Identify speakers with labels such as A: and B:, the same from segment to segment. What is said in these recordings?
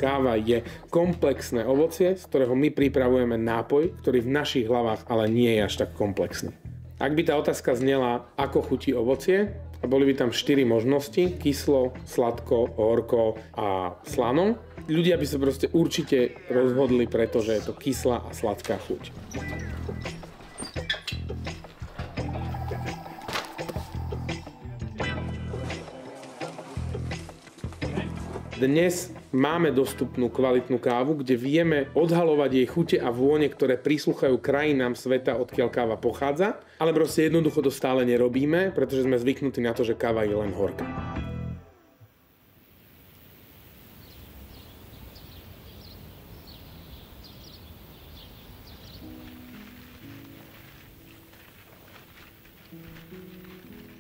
A: Káva je komplexné ovocie, z ktorého my pripravujeme nápoj, ktorý v našich hlavách ale nie je až tak komplexný. Ak by tá otázka znela, ako chutí ovocie, a boli by tam 4 možnosti, kyslo, sladko, horko a slano, ľudia by sa proste určite rozhodli, pretože je to kyslá a sladká chuť. Dnes máme dostupnú kvalitnú kávu, kde vieme odhalovať jej chute a vône, ktoré prísluchajú krajinám sveta, odkiaľ káva pochádza, ale proste jednoducho to stále nerobíme, pretože sme zvyknutí na to, že káva je len horká.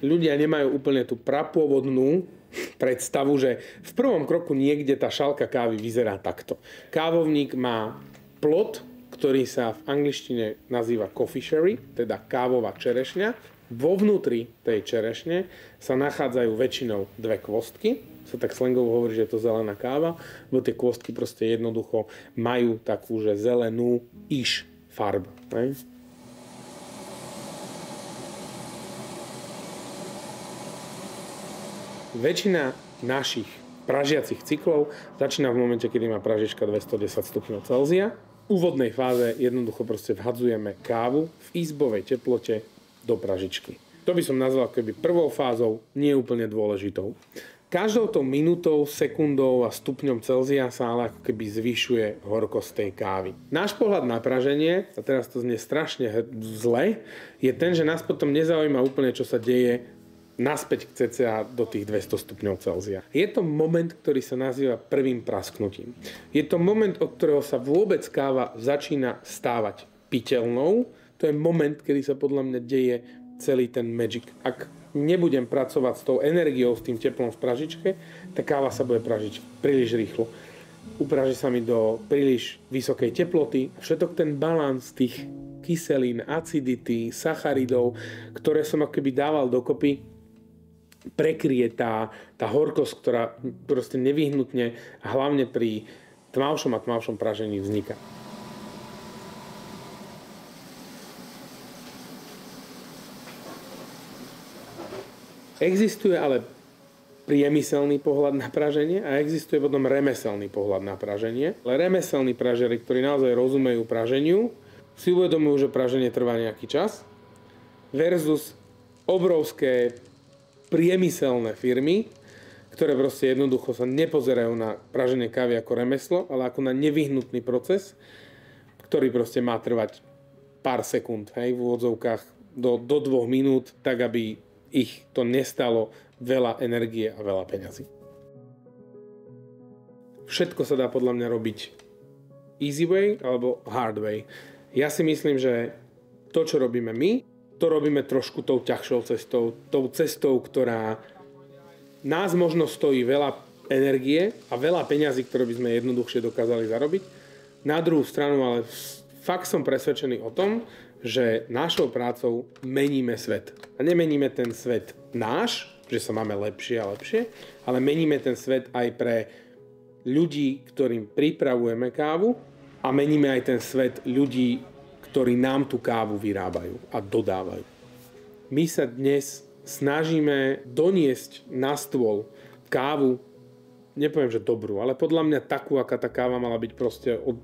A: Ľudia nemajú úplne tú prapôvodnú predstavu, že v prvom kroku niekde tá šálka kávy vyzerá takto. Kávovník má plod, ktorý sa v angličtine nazýva coffee sherry, teda kávová čerešňa. Vo vnútri tej čerešne sa nachádzajú väčšinou 2 kvostky. Sa tak slangovo hovorí, že je to zelená káva, bo tie kvostky proste jednoducho majú takú, že zelenú iš farbu. Ne? Väčšina našich pražiacich cyklov začína v momente, kedy má pražička 210 stupňov Celzia. V úvodnej fáze jednoducho proste vhadzujeme kávu v izbovej teplote do pražičky. To by som nazval keby prvou fázou, nie úplne dôležitou. Každou tou minútou, sekundou a stupňom Celzia sa ale ako keby zvyšuje horkosť tej kávy. Náš pohľad na praženie, a teraz to znie strašne zle, je ten, že nás potom nezaujíma úplne, čo sa deje naspäť k cca do tých 200 stupňov Celzia. Je to moment, ktorý sa nazýva prvým prasknutím. Je to moment, od ktorého sa vôbec káva začína stávať piteľnou. To je moment, kedy sa podľa mňa deje celý ten magic. Ak nebudem pracovať s tou energiou, s tým teplom v pražičke, tá káva sa bude pražiť príliš rýchlo. Upraží sa mi do príliš vysokej teploty. Všetok ten balans tých kyselín, acidity, sacharidov, ktoré som akoby dával dokopy, prekryje tá horkosť, ktorá proste nevyhnutne, hlavne pri tmavšom a tmavšom pražení vzniká. Existuje ale priemyselný pohľad na praženie a existuje potom remeselný pohľad na praženie. Ale remeselní pražiari, ktorí naozaj rozumejú praženiu, si uvedomujú, že praženie trvá nejaký čas versus obrovské priemyselné firmy, ktoré proste jednoducho sa nepozerajú na praženie kávy ako remeslo, ale ako na nevyhnutný proces, ktorý proste má trvať pár sekúnd, hej, v úvodzovkách do 2 minút, tak aby ich to nestalo veľa energie a veľa peňazí. Všetko sa dá podľa mňa robiť easy way alebo hard way. Ja si myslím, že to, čo robíme my, to robíme trošku tou ťažšou cestou. Tou cestou, ktorá nás možno stojí veľa energie a veľa peňazí, ktoré by sme jednoduchšie dokázali zarobiť. Na druhú stranu, ale fakt som presvedčený o tom, že našou prácou meníme svet. A nemeníme ten svet náš, že sa máme lepšie a lepšie, ale meníme ten svet aj pre ľudí, ktorým pripravujeme kávu, a meníme aj ten svet ľudí, ktorí nám tú kávu vyrábajú a dodávajú. My sa dnes snažíme doniesť na stôl kávu, nepoviem, že dobrú, ale podľa mňa takú, aká tá káva mala byť proste od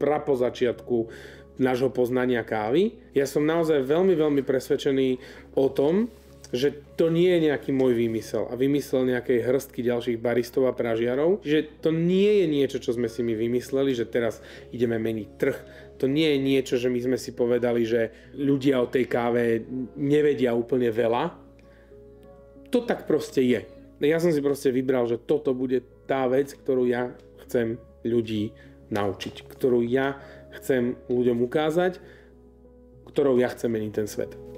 A: prapozačiatku nášho poznania kávy. Ja som naozaj veľmi, veľmi presvedčený o tom, že to nie je nejaký môj výmysel a vymysel nejakej hrstky ďalších baristov a pražiarov, že to nie je niečo, čo sme si my vymysleli, že teraz ideme meniť trh. To nie je niečo, že my sme si povedali, že ľudia o tej káve nevedia úplne veľa. To tak proste je. Ja som si proste vybral, že toto bude tá vec, ktorú ja chcem ľudí naučiť, ktorú ja chcem ľuďom ukázať, ktorou ja chcem meniť ten svet.